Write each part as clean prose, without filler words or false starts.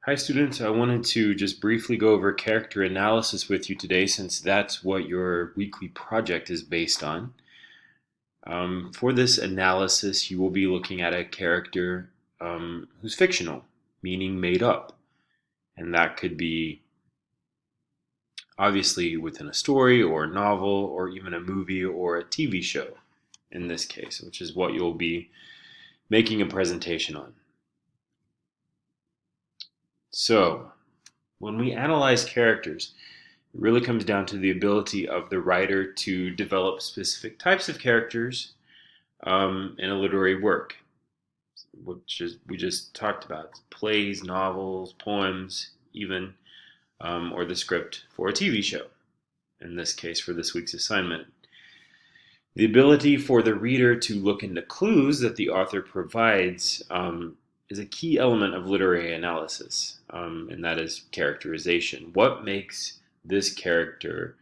Hi students, I wanted to just briefly go over character analysis with you today since that's what your weekly project is based on. For this analysis, you will be looking at a character who's fictional, meaning made up. And that could be obviously within a story or a novel or even a movie or a TV show in this case, which is what you'll be making a presentation on. So, when we analyze characters, it really comes down to the ability of the writer to develop specific types of characters in a literary work, which is we just talked about plays, novels, poems, even, or the script for a TV show. In this case, for this week's assignment, the ability for the reader to look into clues that the author provides is a key element of literary analysis, and that is characterization. What makes this character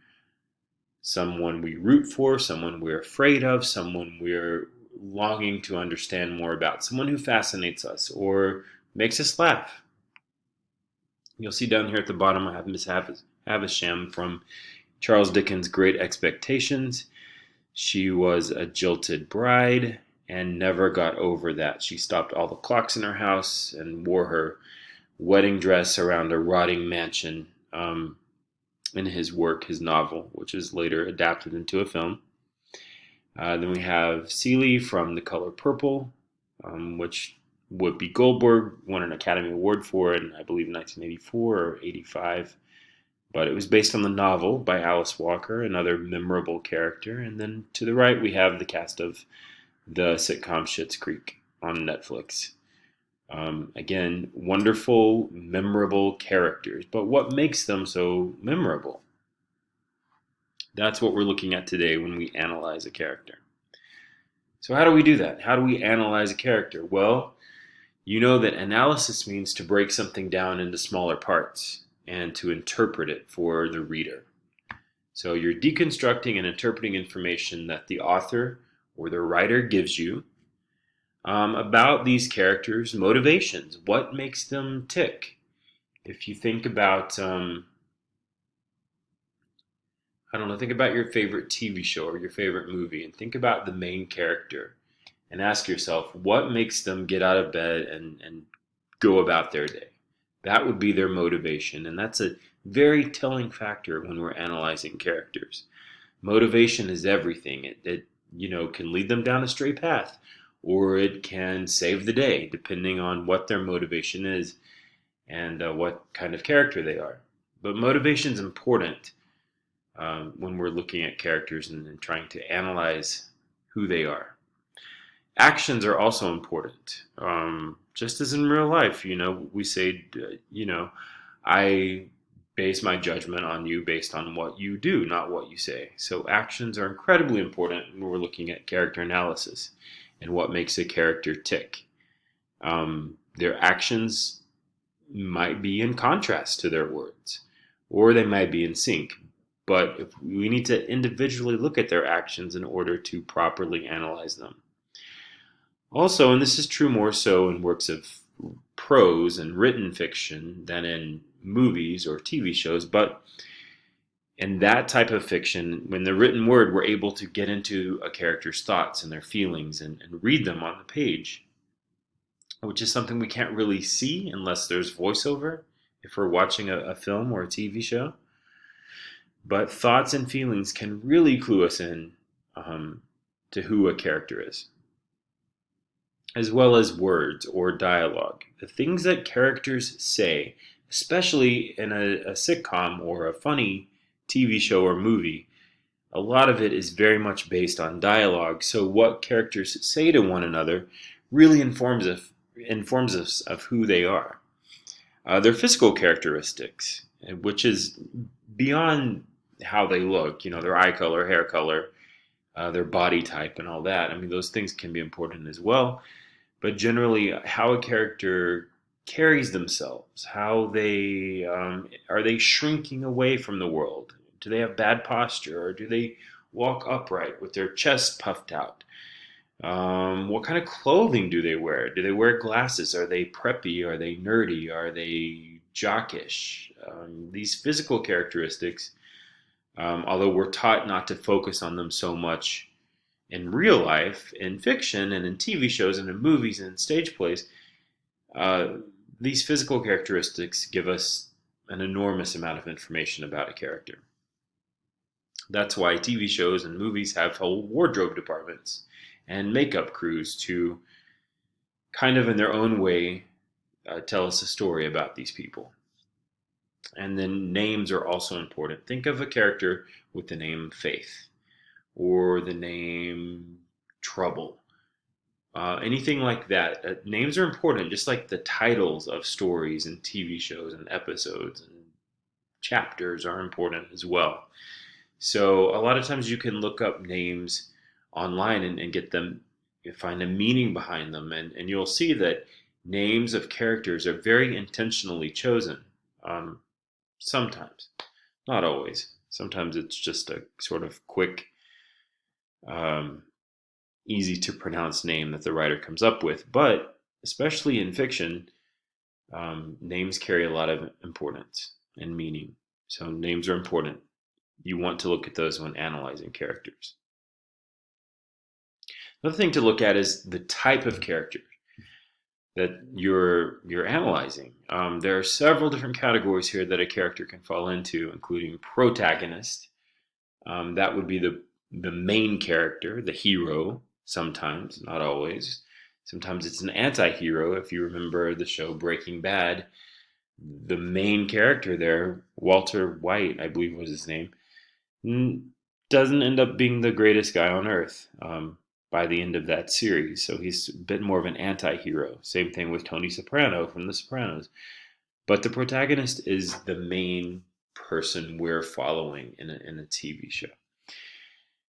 someone we root for, someone we're afraid of, someone we're longing to understand more about, someone who fascinates us or makes us laugh? You'll see down here at the bottom I have Miss Havisham from Charles Dickens' Great Expectations. She was a jilted bride and never got over that. She stopped all the clocks in her house and wore her wedding dress around a rotting mansion in his work, his novel, which is later adapted into a film. Then we have Celie from The Color Purple, which Whoopi Goldberg won an Academy Award for in, I believe, 1984 or 85. But it was based on the novel by Alice Walker, another memorable character. And then to the right, we have the cast of the sitcom Schitt's Creek on Netflix. Again, wonderful, memorable characters. But what makes them so memorable? That's what we're looking at today when we analyze a character. So, how do we do that? How do we analyze a character? Well, you know that analysis means to break something down into smaller parts and to interpret it for the reader. So you're deconstructing and interpreting information that the author or the writer gives you about these characters' motivations. What makes them tick? If you think about, I don't know, think about your favorite TV show or your favorite movie and think about the main character and ask yourself what makes them get out of bed and go about their day. That would be their motivation, and that's a very telling factor when we're analyzing characters. Motivation is everything. It can lead them down a straight path, or it can save the day, depending on what their motivation is and what kind of character they are. But motivation is important when we're looking at characters and trying to analyze who they are. Actions are also important. Just as in real life, we say, I base my judgment on you based on what you do, not what you say. So actions are incredibly important when we're looking at character analysis and what makes a character tick. Their actions might be in contrast to their words, or they might be in sync. But we need to individually look at their actions in order to properly analyze them. Also, and this is true more so in works of prose and written fiction than in movies or TV shows, but in that type of fiction, when the written word, we're able to get into a character's thoughts and their feelings and read them on the page, which is something we can't really see unless there's voiceover if we're watching a film or a TV show. But thoughts and feelings can really clue us in to who a character is, as well as words or dialogue. The things that characters say, especially in a sitcom or a funny TV show or movie, a lot of it is very much based on dialogue. So what characters say to one another really informs us of who they are. Their physical characteristics, which is beyond how they look, their eye color, hair color, their body type, and all that. I mean, those things can be important as well. But generally, how a character carries themselves, how they are they shrinking away from the world? Do they have bad posture, or do they walk upright with their chest puffed out? What kind of clothing do they wear? Do they wear glasses? Are they preppy? Are they nerdy? Are they jockish? These physical characteristics, although we're taught not to focus on them so much in real life, in fiction, and in TV shows, and in movies, and in stage plays, uh, these physical characteristics give us an enormous amount of information about a character. That's why TV shows and movies have whole wardrobe departments and makeup crews to kind of, in their own way, tell us a story about these people. And then names are also important. Think of a character with the name Faith or the name Trouble. Anything like that. Names are important, just like the titles of stories and TV shows and episodes and chapters are important as well. So a lot of times you can look up names online and get them, you find a meaning behind them, and you'll see that names of characters are very intentionally chosen. Um, Sometimes, not always. Sometimes it's just a sort of quick, um, easy to pronounce name that the writer comes up with. But especially in fiction, names carry a lot of importance and meaning. So names are important. You want to look at those when analyzing characters. Another thing to look at is the type of character that you're analyzing. There are several different categories here that a character can fall into, including protagonist. That would be the main character, the hero. Sometimes, not always. Sometimes it's an anti-hero. If you remember the show Breaking Bad, the main character there, Walter White, I believe was his name, doesn't end up being the greatest guy on earth by the end of that series. So he's a bit more of an anti hero. Same thing with Tony Soprano from The Sopranos. But the protagonist is the main person we're following in a TV show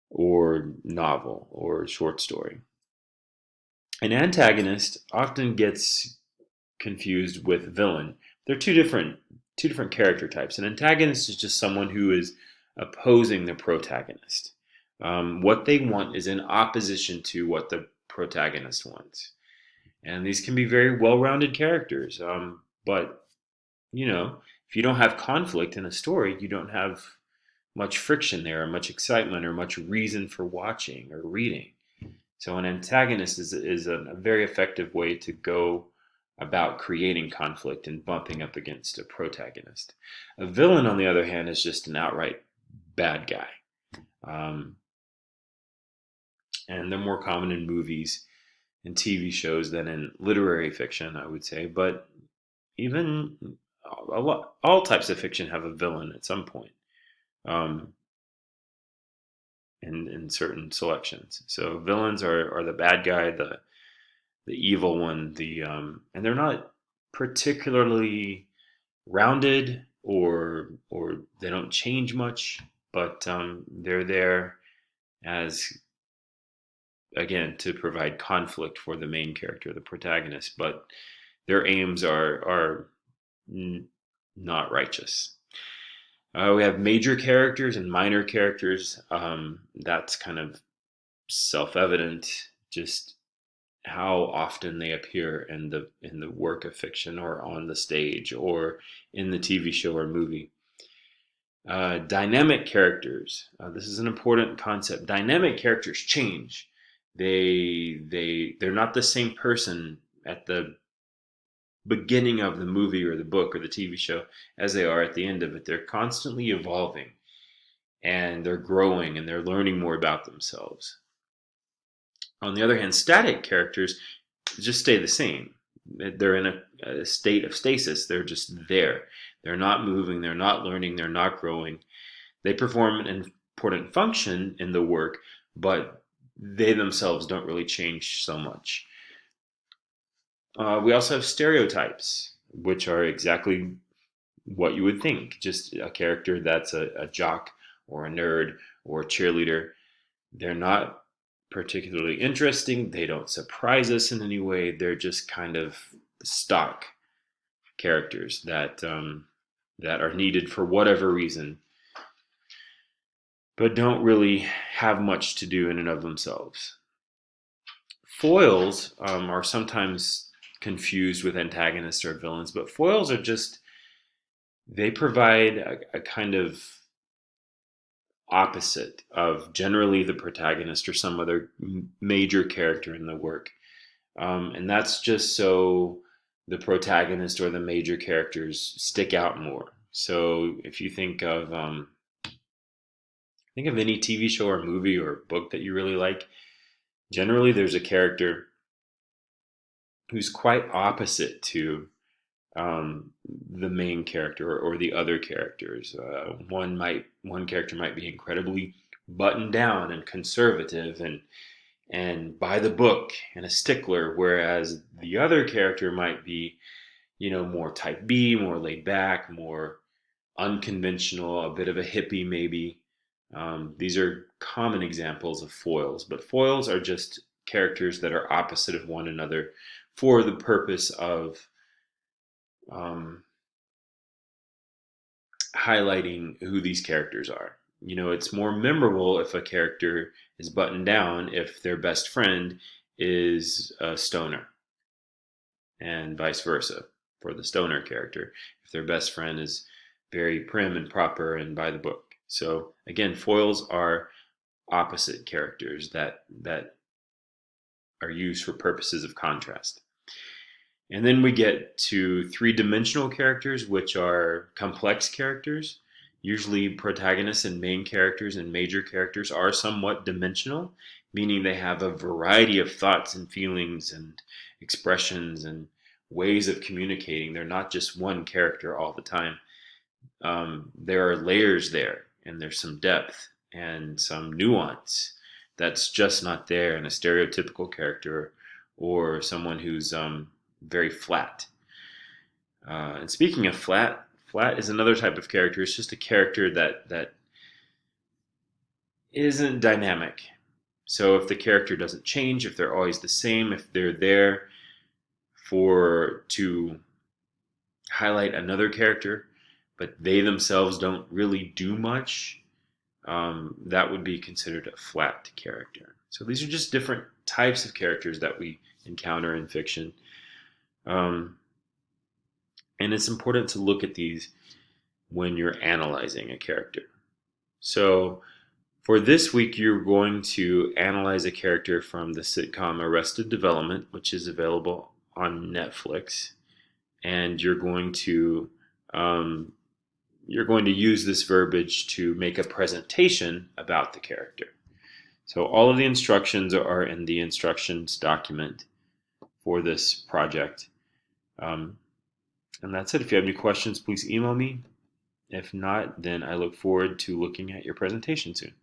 or novel or short story. An antagonist often gets confused with villain. They're two different character types. An antagonist is just someone who is opposing the protagonist. What they want is in opposition to what the protagonist wants, and these can be very well-rounded characters. But if you don't have conflict in a story, you don't have much friction there, or much excitement, or much reason for watching or reading. So an antagonist is a very effective way to go about creating conflict and bumping up against a protagonist. A villain, on the other hand, is just an outright bad guy. Um, and they're more common in movies and TV shows than in literary fiction, I would say. But even all types of fiction have a villain at some point um, in certain selections. So villains are the bad guy, the evil one, and they're not particularly rounded or they don't change much, but they're there as, again, to provide conflict for the main character, the protagonist, but their aims are not righteous. We have major characters and minor characters. That's kind of self-evident. Just how often they appear in the work of fiction or on the stage or in the TV show or movie. Dynamic characters. This is an important concept. Dynamic characters change. They're not the same person at the beginning of the movie or the book or the TV show as they are at the end of it. They're constantly evolving and they're growing and they're learning more about themselves. On the other hand, static characters just stay the same. They're in a state of stasis. They're just there. They're not moving. They're not learning. They're not growing. They perform an important function in the work, but they themselves don't really change so much. We also have stereotypes, which are exactly what you would think. Just a character that's a jock or a nerd or a cheerleader. They're not particularly interesting. They don't surprise us in any way. They're just kind of stock characters that are needed for whatever reason, but don't really have much to do in and of themselves. foils are sometimes confused with antagonists or villains, but foils are just, they provide a kind of opposite of generally the protagonist or some other major character in the work. And that's just so the protagonist or the major characters stick out more. So if you think of any TV show or movie or book that you really like, generally there's a character who's quite opposite to the main character or the other characters. One character might be incredibly buttoned down and conservative and by the book and a stickler, whereas the other character might be, more type B, more laid back, more unconventional, a bit of a hippie maybe. These are common examples of foils, but foils are just characters that are opposite of one another for the purpose of um, highlighting who these characters are. It's more memorable if a character is buttoned down if their best friend is a stoner, and vice versa for the stoner character if their best friend is very prim and proper and by the book. So again, foils are opposite characters that are used for purposes of contrast. And then we get to three-dimensional characters, which are complex characters. Usually protagonists and main characters and major characters are somewhat dimensional, meaning they have a variety of thoughts and feelings and expressions and ways of communicating. They're not just one character all the time. There are layers there, and there's some depth and some nuance that's just not there in a stereotypical character or someone who's very flat. And speaking of flat, flat is another type of character. It's just a character that isn't dynamic. So if the character doesn't change, if they're always the same, if they're there to highlight another character, but they themselves don't really do much, that would be considered a flat character. So these are just different types of characters that we encounter in fiction. And it's important to look at these when you're analyzing a character. So for this week, you're going to analyze a character from the sitcom Arrested Development, which is available on Netflix, and you're going to use this verbiage to make a presentation about the character. So all of the instructions are in the instructions document for this project. And that's it. If you have any questions, please email me. If not, then I look forward to looking at your presentation soon.